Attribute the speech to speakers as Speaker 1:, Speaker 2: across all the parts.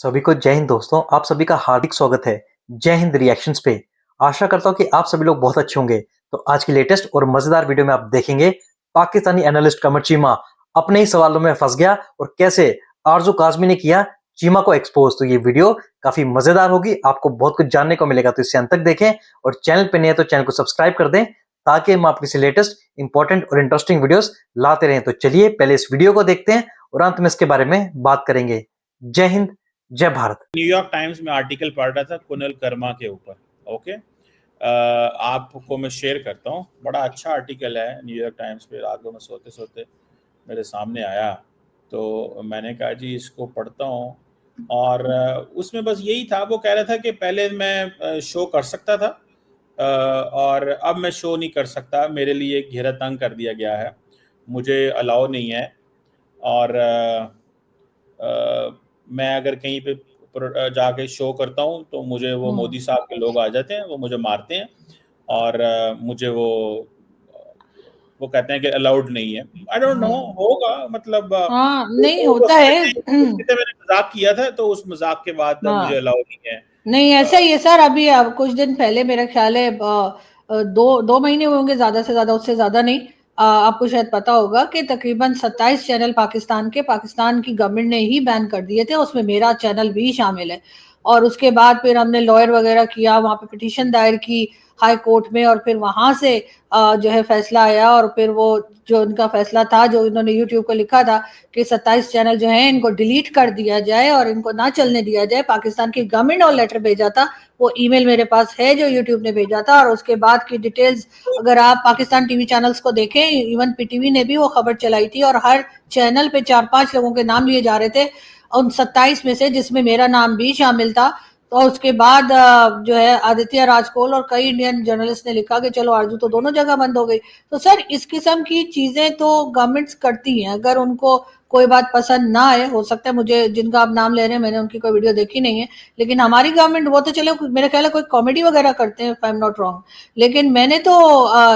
Speaker 1: सभी को जय हिंद दोस्तों। आप सभी का हार्दिक स्वागत है जय हिंद रिएक्शंस पे। आशा करता हूँ कि आप सभी लोग बहुत अच्छे होंगे। तो आज की लेटेस्ट और मजेदार वीडियो में आप देखेंगे पाकिस्तानी एनालिस्ट कमर चीमा अपने ही सवालों में फंस गया और कैसे आरजू काजमी ने किया चीमा को एक्सपोज। तो ये वीडियो काफी मजेदार होगी, आपको बहुत कुछ जानने को मिलेगा। तो इसे अंत तक देखें और चैनल पे नहीं है तो चैनल को सब्सक्राइब कर दें ताकि हम आपके से लेटेस्ट इंपॉर्टेंट और इंटरेस्टिंग वीडियोस लाते रहें। तो चलिए पहले इस वीडियो को देखते हैं और अंत में इसके बारे में बात करेंगे। जय हिंद, जय भारत।
Speaker 2: न्यूयॉर्क टाइम्स में आर्टिकल पढ़ रहा था कुनल कर्मा के ऊपर। ओके, आपको मैं शेयर करता हूँ। बड़ा अच्छा आर्टिकल है न्यूयॉर्क टाइम्स पे। रात को मैं सोते सोते मेरे सामने आया तो मैंने कहा जी इसको पढ़ता हूँ। और उसमें बस यही था, वो कह रहा था कि पहले मैं शो कर सकता था और अब मैं शो नहीं कर सकता, मेरे लिए घेरा तंग कर दिया गया है, मुझे अलाउ नहीं है। और मैं अगर कहीं पे जाके शो करता हूँ तो मुझे वो मोदी साहब के लोग आ जाते हैं, वो मुझे मारते हैं और मुझे वो कहते हैं कि अलाउड नहीं है। आई डोंट नो, होगा मतलब
Speaker 3: हाँ, नहीं होता है।
Speaker 2: मैंने मजाक किया था तो उस मजाक के बाद मुझे अलाउ नहीं है।
Speaker 3: नहीं, ऐसा ही है सर। अभी कुछ दिन पहले मेरा ख्याल है 2 महीने हुए होंगे, ज्यादा से ज्यादा, उससे ज्यादा नहीं। आपको शायद पता होगा कि तकरीबन 27 चैनल पाकिस्तान की गवर्नमेंट ने ही बैन कर दिए थे, उसमें मेरा चैनल भी शामिल है। और उसके बाद फिर हमने लॉयर वगैरह किया, वहां पे पिटीशन दायर की हाई कोर्ट में, और फिर वहां से जो है फैसला आया। और फिर वो जो उनका फैसला था, जो इन्होंने यूट्यूब को लिखा था कि 27 चैनल जो हैं इनको डिलीट कर दिया जाए और इनको ना चलने दिया जाए। पाकिस्तान की गवर्नमेंट और लेटर भेजा था, वो ईमेल मेरे पास है जो यूट्यूब ने भेजा था। और उसके बाद की डिटेल्स अगर आप पाकिस्तान टीवी चैनल्स को देखें, इवन पीटीवी ने भी वो खबर चलाई थी और हर चैनल पे 4-5 लोगों के नाम लिए जा रहे थे उन 27 में से, जिसमें मेरा नाम भी शामिल था। तो उसके बाद जो है आदित्य राजकोल और कई इंडियन जर्नलिस्ट ने लिखा कि चलो आरजू तो दोनों जगह बंद हो गई। तो सर इस किस्म की चीजें तो गवर्नमेंट्स करती हैं, अगर उनको कोई बात पसंद ना आए। हो सकता है, मुझे जिनका आप नाम ले रहे हैं मैंने उनकी कोई वीडियो देखी नहीं है, लेकिन हमारी गवर्नमेंट वो तो चलो मेरे ख्याल है कोई कॉमेडी वगैरह करते हैं, if I am not wrong. लेकिन मैंने तो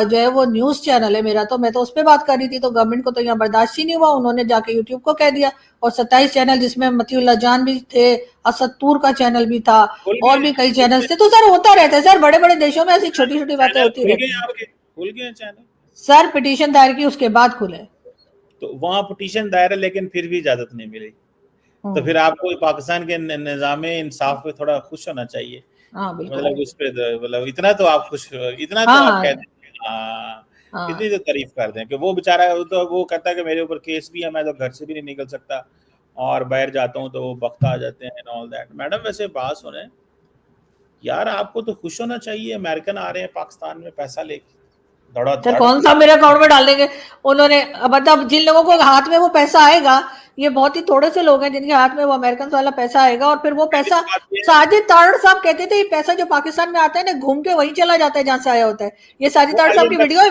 Speaker 3: जो है वो न्यूज चैनल है मेरा, तो मैं तो उस पर बात कर रही थी। तो गवर्नमेंट को तो यहाँ बर्दाश्त ही नहीं हुआ, उन्होंने जाके यूट्यूब को कह दिया। और 27 चैनल जिसमें मतीउल्लाह जान भी थे, असदतूर का चैनल भी था, और भी कई चैनल्स थे। तो सर होता रहता है सर, बड़े बड़े देशों में ऐसी छोटी छोटी बातें होती रहती हैं।
Speaker 2: खुल गए चैनल
Speaker 3: सर पिटीशन दायर की उसके बाद खुले,
Speaker 2: तो वहां पिटीशन दायर है लेकिन फिर भी इजाजत नहीं मिली। तो फिर आपको पाकिस्तान के निजाम इंसाफ पे थोड़ा खुश होना चाहिए।
Speaker 3: हाँ बिल्कुल,
Speaker 2: मतलब उस पे मतलब इतना तो आप खुश, इतना तो आप कह दें, इतनी तो तारीफ कर दें कि वो बेचारा तो वो कहता है कि मेरे ऊपर केस भी है, मैं तो घर से भी नहीं निकल सकता और बाहर जाता हूँ तो वो बख्ता आ जाते हैं एंड ऑल दैट। मैडम वैसे बात सुने यार, आपको तो खुश होना चाहिए, अमेरिकन आ रहे हैं पाकिस्तान में पैसा लेके
Speaker 3: सर कौन सा मेरे अकाउंट में डाल देंगे उन्होंने? मतलब जिन लोगों को हाथ में वो पैसा आएगा, ये बहुत ही थोड़े से लोग हैं जिनके हाथ में वो अमेरिकन वाला पैसा आएगा। और फिर वो पैसा, साजिद तारड़ साहब कहते थे ये पैसा जो पाकिस्तान में आता है ना, घूम के वहीं चला जाता है जहां से आया होता है। ये साजिद तारड़ साहब की वीडियो है।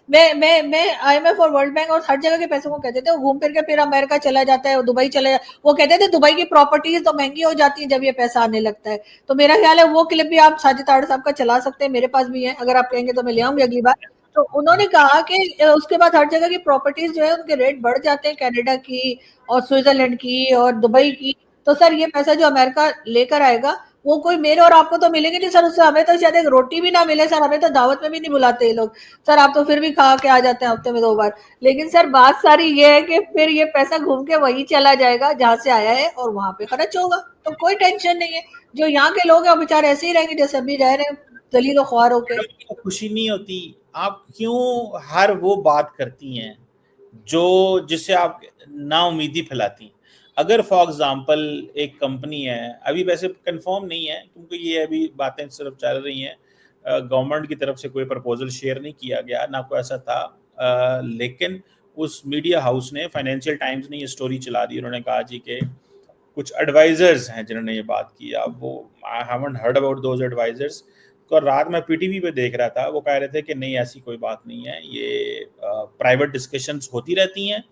Speaker 3: मैं IMF और वर्ल्ड बैंक और हर जगह के पैसों को कहते थे वो घूम फिर के फिर अमेरिका चला जाता है, दुबई चला जाता है। वो कहते थे दुबई की प्रॉपर्टीज तो महंगी हो जाती है जब ये पैसा आने लगता है। तो मेरा ख्याल है वो क्लिप भी आप साजिद तारड़ साहब का चला सकते हैं, मेरे पास भी है, अगर आप कहेंगे तो मैं ले आऊंगी अगली बार। तो उन्होंने कहा कि उसके बाद हर जगह की प्रॉपर्टीज जो है उनके रेट बढ़ जाते हैं, कनाडा की और स्विट्जरलैंड की और दुबई की। तो सर ये पैसा जो अमेरिका लेकर आएगा वो कोई मेरे और आपको तो मिलेंगे नहीं सर, उससे हमें तो शायद एक रोटी भी ना मिले सर, हमें तो दावत में भी नहीं बुलाते ये लोग सर। आप तो फिर भी खा के आ जाते हैं हफ्ते में 2 बार। लेकिन सर बात सारी ये है कि फिर ये पैसा घूम के वही चला जाएगा जहां से आया है और वहां पे खर्च होगा, तो कोई टेंशन नहीं है। जो यहाँ के लोग हैं वो बेचारे ऐसे ही रहेंगे जैसे अभी रह रहे हैं, दलील ख्वार होके।
Speaker 2: खुशी नहीं होती? आप क्यों हर वो बात करती हैं जो जिससे आप नाउमीदी फैलाती? अगर फॉर एग्जांपल एक कंपनी है, अभी वैसे कंफर्म नहीं है क्योंकि ये अभी बातें सिर्फ चल रही हैं, गवर्नमेंट की तरफ से कोई प्रपोजल शेयर नहीं किया गया, ना कोई ऐसा था, लेकिन उस मीडिया हाउस ने, फाइनेंशियल टाइम्स ने ये स्टोरी चला दी। उन्होंने कहा जी कि कुछ एडवाइजर्स हैं जिन्होंने ये बात की। अब वो I haven't heard about those advisers. तो रात में पीटीवी पे देख रहा था, वो कह रहे थे कि नहीं ऐसी कोई बात नहीं है, ये प्राइवेट डिस्कशंस होती रहती हैं,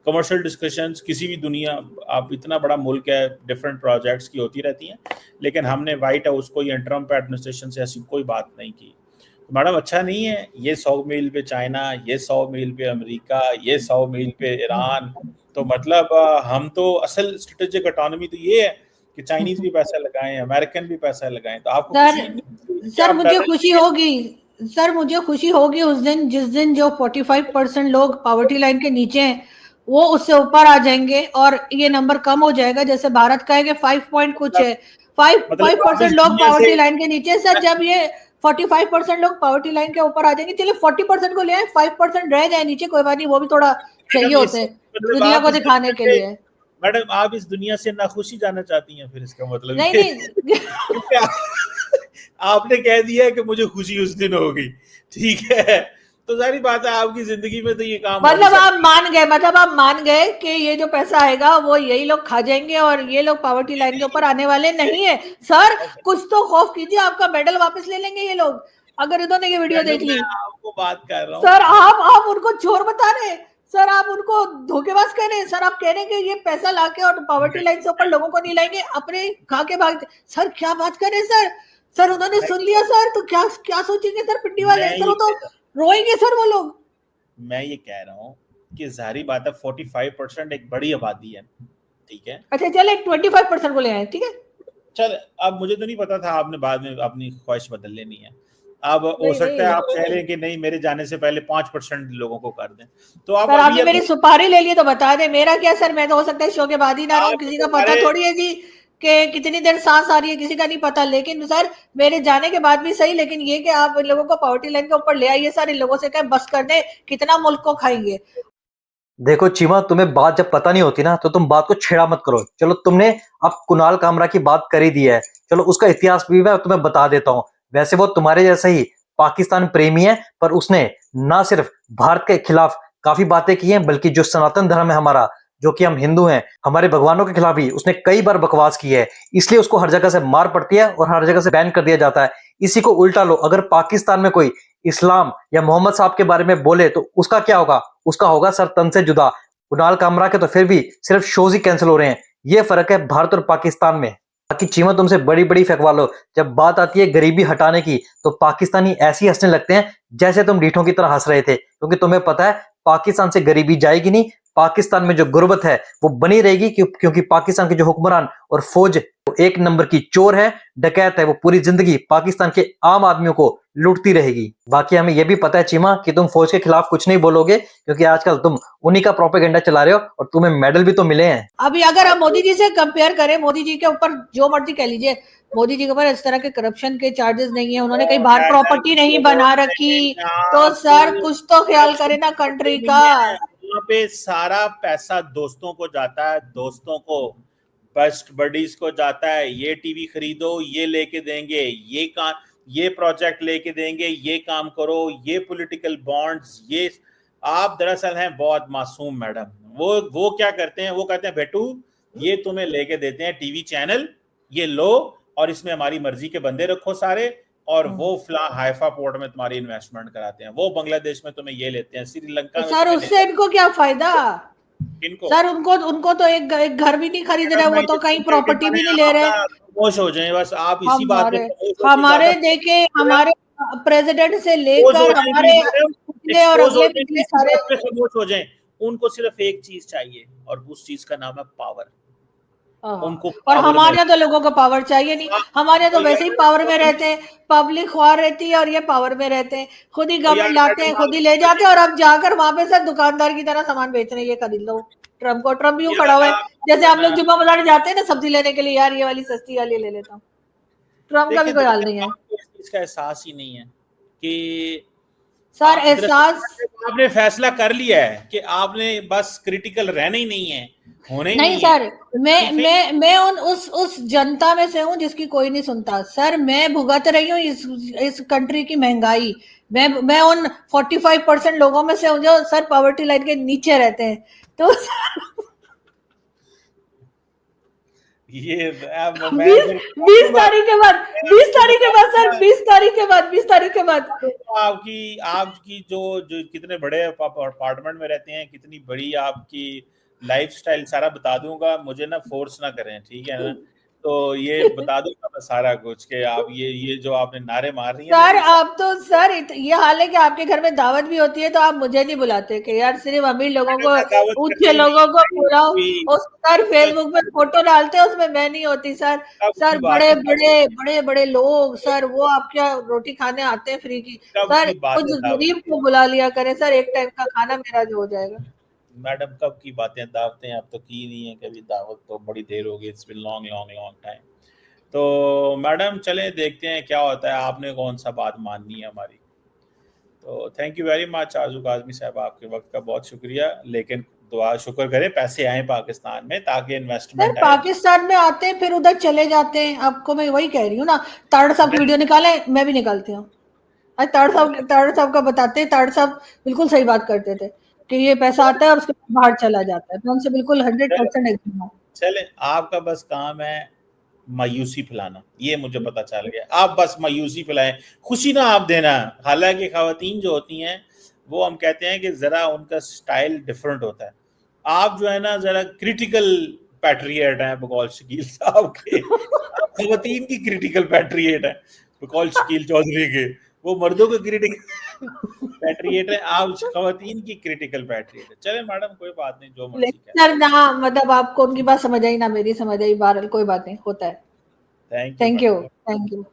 Speaker 2: कमर्शियल डिस्कशंस किसी भी दुनिया, आप इतना बड़ा मुल्क है, डिफरेंट प्रोजेक्ट्स की होती रहती हैं, लेकिन हमने वाइट हाउस को या ट्रम्प एडमिनिस्ट्रेशन से ऐसी कोई बात नहीं की। तो मैडम अच्छा नहीं है ये 100 मील पे चाइना, ये 100 मील पे अमेरिका, ये 100 मील पे ईरान। तो मतलब हम तो असल स्ट्रेटेजिक ऑटोनॉमी तो ये है कि चाइनीज भी पैसा लगाएं, अमेरिकन भी पैसा लगाएं, तो आपको
Speaker 3: सर
Speaker 2: खुशी
Speaker 3: सर मुझे खुशी होगी, सर मुझे खुशी होगी उस दिन जिस दिन जो 45% लोग पॉवर्टी लाइन के नीचे हैं वो उससे ऊपर आ जाएंगे और ये नंबर कम हो जाएगा। जैसे भारत का है कि 5 पॉइंट कुछ है, 5%
Speaker 2: इस
Speaker 3: लोग
Speaker 2: दुनिया
Speaker 3: पॉवर्टी
Speaker 2: से
Speaker 3: लाइन के नीचे। सर जब ये 45% लोग पॉवर्टी लाइन के ऊपर आ जाएंगे, चलिए 40% को ले आए, 5% रह जाए नीचे, कोई बात नहीं, वो भी थोड़ा चाहिए
Speaker 2: मैडम,
Speaker 3: होते
Speaker 2: इससे
Speaker 3: हैं
Speaker 2: मतलब
Speaker 3: दुनिया
Speaker 2: आप
Speaker 3: को
Speaker 2: इस
Speaker 3: दिखाने
Speaker 2: दुनिया
Speaker 3: के
Speaker 2: से,
Speaker 3: लिए।
Speaker 2: मैडम आप इस दुनिया से नाखुशी जाना चाहती हैं, फिर इसका मतलब
Speaker 3: नहीं
Speaker 2: ये
Speaker 3: नहीं
Speaker 2: क्योंकि आपने कह दिया है कि मुझे खुशी उस दिन होगी, ठीक है, तो सारी बात है आपकी जिंदगी में तो ये काम हो नहीं
Speaker 3: मतलब आप
Speaker 2: सकता।
Speaker 3: मान गए, मतलब आप मान गए कि ये जो पैसा आएगा वो यही लोग खा जाएंगे और ये लोग पॉवर्टी लाइन के ऊपर आने वाले नहीं है। सर कुछ तो खौफ कीजिए, आपका मेडल वापस ले लेंगे ये लोग अगर इन्होंने ये वीडियो देख
Speaker 2: मैडम मैं
Speaker 3: ली।
Speaker 2: आपको बात कर रहा हूँ,
Speaker 3: सर आप उनको चोर बता रहे हैं, सर आप उनको धोखेबाज कह रहे हैं, सर आप कह रहे हैं कि ये पैसा लाके और पॉवर्टी लाइन से ऊपर लोगों को नहीं लाएंगे, अपने खा के भागते। सर क्या बात कर रहे हैं सर? सर उन्होंने सुन लिया सर, तो क्या क्या सोचेंगे सर पिंडी वाले?
Speaker 2: मैं
Speaker 3: सर
Speaker 2: ये
Speaker 3: वो तो रोएंगे सर वो लोग।
Speaker 2: मैं ये कह रहा हूँ कि जाहिर बात है 45% एक बड़ी आबादी है, ठीक है।
Speaker 3: अच्छा चले 25% को ले आए, ठीक है।
Speaker 2: चल अब मुझे तो नहीं पता था आपने बाद में अपनी ख्वाहिश बदल लेनी है। अब हो
Speaker 3: नहीं
Speaker 2: सकता है
Speaker 3: नहीं
Speaker 2: आप कह रहे हैं कि नहीं मेरे जाने से पहले 5% लोगों को कर दें, तो आप
Speaker 3: सर
Speaker 2: अभी
Speaker 3: आपने मेरी सुपारी ले ली तो बता दे, मेरा क्या सर, मैं तो हो सकता है शो के बाद ही ना रहूं,
Speaker 2: आप
Speaker 3: किसी का पता
Speaker 2: हमारे
Speaker 3: थोड़ी है जी कि कितनी देर सांस आ रही है, किसी का नहीं पता। लेकिन सर मेरे जाने के बाद भी सही, लेकिन ये कि आप इन लोगों को पावर्टी लाइन के ऊपर ले आइए सर, इन लोगों से क्या बस कर दे, कितना मुल्क को खाएंगे।
Speaker 1: देखो चीमा, तुम्हें बात जब पता नहीं होती ना तो तुम बात को छेड़ा मत करो। चलो तुमने अब कुणाल कामरा की बात कर ही दी है, चलो उसका इतिहास भी मैं तुम्हें बता देता हूँ। वैसे वो तुम्हारे जैसा ही पाकिस्तान प्रेमी है, पर उसने ना सिर्फ भारत के खिलाफ काफी बातें की हैं, बल्कि जो सनातन धर्म है हमारा, जो कि हम हिंदू हैं, हमारे भगवानों के खिलाफ भी उसने कई बार बकवास की है। इसलिए उसको हर जगह से मार पड़ती है और हर जगह से बैन कर दिया जाता है। इसी को उल्टा लो, अगर पाकिस्तान में कोई इस्लाम या मोहम्मद साहब के बारे में बोले तो उसका क्या होगा? उसका होगा सर तन से जुदा। कुणाल कामरा के तो फिर भी सिर्फ शोज ही कैंसिल हो रहे हैं। ये फर्क है भारत और पाकिस्तान में। बाकी चीमा तुमसे बड़ी बड़ी फेंकवा लो, जब बात आती है गरीबी हटाने की तो पाकिस्तानी ऐसी हंसने लगते हैं जैसे तुम ढीठों की तरह हंस रहे थे, क्योंकि तुम्हें पता है पाकिस्तान से गरीबी जाएगी नहीं। पाकिस्तान में जो गुर्बत है वो बनी रहेगी, क्योंकि पाकिस्तान के जो हुक्मरान और फौज वो एक नंबर की चोर है, डकैत है। वो पूरी जिंदगी पाकिस्तान के आम आदमियों को लूटती रहेगी। बाकी हमें यह भी पता है चीमा कि तुम फौज के खिलाफ कुछ नहीं बोलोगे, क्योंकि आजकल तुम उन्हीं का प्रोपेगेंडा चला रहे हो और तुम्हें मेडल भी तो मिले हैं।
Speaker 3: अभी अगर हम मोदी जी से कंपेयर करें, मोदी जी के ऊपर जो मर्जी कह लीजिए, मोदी जी के ऊपर इस तरह के करप्शन के चार्जेस नहीं है, उन्होंने कहीं बाहर प्रॉपर्टी नहीं बना रखी, तो सर कुछ तो ख्याल करें ना कंट्री का।
Speaker 2: वहाँ पे सारा पैसा दोस्तों को जाता है, दोस्तों को, बेस्ट बडीज को जाता है। ये टीवी खरीदो, ये लेके देंगे, ये प्रोजेक्ट लेके देंगे, ये काम करो, ये पॉलिटिकल बॉन्ड्स, ये आप दरअसल हैं बहुत मासूम मैडम। वो क्या करते हैं, वो कहते हैं बेटू ये तुम्हें लेके देते हैं टीवी चैनल, ये लो और इसमें हमारी मर्जी के बंदे रखो सारे, और वो फला हाइफा पोर्ट में तुम्हारी इन्वेस्टमेंट कराते हैं, वो बांग्लादेश में तुम्हें ये लेते हैं, श्रीलंका
Speaker 3: तो
Speaker 2: में
Speaker 3: सर
Speaker 2: तुम्हें
Speaker 3: उससे इनको क्या फायदा?
Speaker 2: इनको
Speaker 3: सर उनको उनको तो एक घर भी नहीं खरीद रहे, वो तो कहीं प्रॉपर्टी भी नहीं ले रहे।
Speaker 2: खामोश हो जाए बस, आप इसी बात पे
Speaker 3: हमारे
Speaker 2: खामोश हो के
Speaker 3: हमारे
Speaker 2: ज्यादा
Speaker 3: देखे, हमारे प्रेसिडेंट से
Speaker 2: एक्सपोज हो
Speaker 3: लेकर
Speaker 2: जाएंगी
Speaker 3: हमारे
Speaker 2: मैडम,
Speaker 3: पिछले और
Speaker 2: एक्सपोज हो
Speaker 3: अगले
Speaker 2: जाएंगी,
Speaker 3: पिछले
Speaker 2: इसी
Speaker 3: सारे।
Speaker 2: बात पे खामोश हो जाएं। उनको सिर्फ एक चीज चाहिए और उस चीज का नाम है पावर। उनको
Speaker 3: और
Speaker 2: पावर में
Speaker 3: हमारे यहाँ तो लोगों को पावर चाहिए नहीं, हमारे यहाँ तो वैसे ही पावर में रहते हैं, पब्लिक ख्वार रहती है और ये पावर में रहते हैं, खुद ही गवर्नमेंट लाते हैं, खुद ही ले जाते हैं, और अब जाकर वहां पे सर दुकानदार की तरह सामान बेच रहे हैं, ये खरीद लो ट्रम्प को। ट्रम्प यूं खड़ा हुआ है जैसे हम लोग जुम्मा बाजार जाते हैं ना सब्जी लेने के लिए, यार ये वाली सस्ती वाली ले लेता हूँ। ट्रम्प का भी कोई हाल नहीं है
Speaker 2: आपको इस चीज का एहसास ही नहीं है कि
Speaker 3: सर।
Speaker 2: आप
Speaker 3: एहसास
Speaker 2: आपने फैसला कर लिया है कि आपने बस क्रिटिकल रहना ही नहीं है, होने ही
Speaker 3: नहीं
Speaker 2: नहीं
Speaker 3: सर,
Speaker 2: है।
Speaker 3: मैं उस जनता में से हूँ जिसकी कोई नहीं सुनता सर। मैं भुगत रही हूँ इस कंट्री की महंगाई। मैं उन 45% लोगों में से हूँ जो सर पॉवर्टी लाइन के नीचे रहते हैं। तो
Speaker 2: ये मैं
Speaker 3: 20 तारीख के बाद, 20 तारीख के बाद सर, 20 तारीख के बाद, 20 तारीख के बाद
Speaker 2: आपकी जो जो कितने बड़े अपार्टमेंट में रहते हैं, कितनी बड़ी आपकी लाइफस्टाइल सारा बता दूंगा, मुझे ना फोर्स ना करें, ठीक है ना। तो ये बता दूंगा मैं सारा कुछ कि आप ये जो आपने नारे मार रही हैं
Speaker 3: सर
Speaker 2: ना,
Speaker 3: आप तो सर ये हाल है कि आपके घर में दावत भी होती है तो आप मुझे नहीं बुलाते कि यार सिर्फ अमीर लोगों को,
Speaker 2: मैं दावत
Speaker 3: ऊंचे
Speaker 2: करती
Speaker 3: लोगों को
Speaker 2: नहीं
Speaker 3: बुलाओ।
Speaker 2: कभी।
Speaker 3: और सर फेसबुक पे फोटो डालते हैं उसमें मैं नहीं होती सर।
Speaker 2: कब
Speaker 3: सर
Speaker 2: की बात
Speaker 3: बड़े
Speaker 2: है
Speaker 3: बड़े
Speaker 2: दावत,
Speaker 3: बड़े बड़े लोग सर वो आपके यहाँ रोटी खाने आते हैं फ्री की।
Speaker 2: कब
Speaker 3: सर
Speaker 2: की बात
Speaker 3: कुछ
Speaker 2: है दावत
Speaker 3: गरीब
Speaker 2: की?
Speaker 3: को बुला लिया करें सर, एक टाइम का खाना मेरा जो हो जाएगा।
Speaker 2: मैडम कब की बातें, दावतें अब तो की नहीं है कभी, दावत तो बड़ी देर हो गई, it's been long long long time. तो मैडम चलें देखते हैं क्या होता है, आपने कौन सा बात माननी है हमारी। तो थैंक यू वेरी मच आजू काजमी साहब, आपके वक्त का बहुत शुक्रिया, लेकिन दुआ शुक्र करें पैसे आए पाकिस्तान में ताकि
Speaker 3: सर
Speaker 2: इन्वेस्टमेंट आए।
Speaker 3: पाकिस्तान में आते हैं फिर उधर चले जाते हैं, आपको मैं वही कह रही हूँ ना। ताड़ साहब की
Speaker 2: नहीं,
Speaker 3: वीडियो निकाले, मैं भी निकालती हूँ। आज ताड़ साहब का बताते हैं, ताड़ साहब बिल्कुल सही बात करते थे कि ये पैसा आता है और उसके बाद बाहर चला जाता है। मैं उनसे बिल्कुल 100% एग्री हूँ।
Speaker 2: चले आपका बस काम है मायूसी फैलाना, ये मुझे पता चल गया, आप बस मायूसी फैलाएं, खुशी ना आप देना। हालांकि खवातीन जो होती हैं वो हम कहते हैं कि जरा उनका स्टाइल डिफरेंट होता है, आप जो है ना जरा क्रिटिकल पैट्रियट हैं बकौल शकील साहब के, आप खवातीन की क्रिटिकल पैट्रियट हैं बकौल शकील चौधरी के, वो मर्दों के क्रिटिकल पैट्रियट है, आप खवातीन की क्रिटिकल पैट्रियट है। चले मैडम कोई बात नहीं, जो मर्जी
Speaker 3: लेकिन
Speaker 2: करें।
Speaker 3: सर ना मतलब आपको उनकी बात समझ आई ना मेरी समझ आई, बहरहाल कोई बात नहीं, होता है।
Speaker 2: Thank you
Speaker 3: thank you,
Speaker 2: madam.
Speaker 3: Thank you.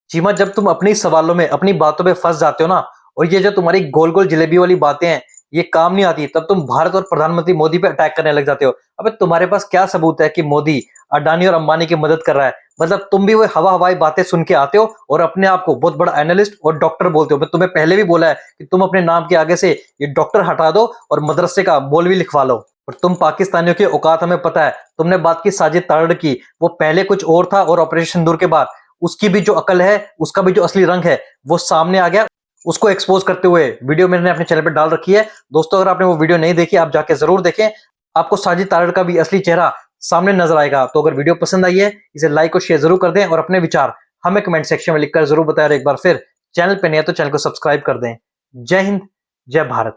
Speaker 1: Cheema, जब तुम अपनी सवालों में अपनी बातों में फंस जाते हो ना, और ये जो तुम्हारी गोल गोल जलेबी वाली बातें हैं ये काम नहीं आती, तब तुम भारत और प्रधानमंत्री मोदी पे अटैक करने लग जाते हो। अबे तुम्हारे पास क्या सबूत है कि मोदी अडानी और अंबानी की मदद कर रहा है? मतलब तुम भी वो हवा हवाई बातें सुन के आते हो और अपने आप को बहुत बड़ा एनालिस्ट और डॉक्टर बोलते हो। मैं तुम्हें पहले भी बोला है कि तुम अपने नाम के आगे से ये डॉक्टर हटा दो और मदरसे का मौलवी लिखवा लो। और तुम पाकिस्तानियों की औकात हमें पता है। तुमने बात की साजिद तारड़ की, वो पहले कुछ और था और ऑपरेशन सिंदूर के बाद उसकी भी जो अकल है, उसका भी जो असली रंग है वो सामने आ गया। उसको एक्सपोज करते हुए वीडियो मैंने अपने चैनल पर डाल रखी है। दोस्तों अगर आपने वो वीडियो नहीं देखी आप जाके जरूर देखें, आपको साजिद तारड़ का भी असली चेहरा सामने नजर आएगा। तो अगर वीडियो पसंद आई है इसे लाइक और शेयर जरूर कर दें और अपने विचार हमें कमेंट सेक्शन में लिखकर जरूर बताएं। एक बार फिर चैनल पे नहीं है तो चैनल को सब्सक्राइब कर दें। जय हिंद, जय भारत।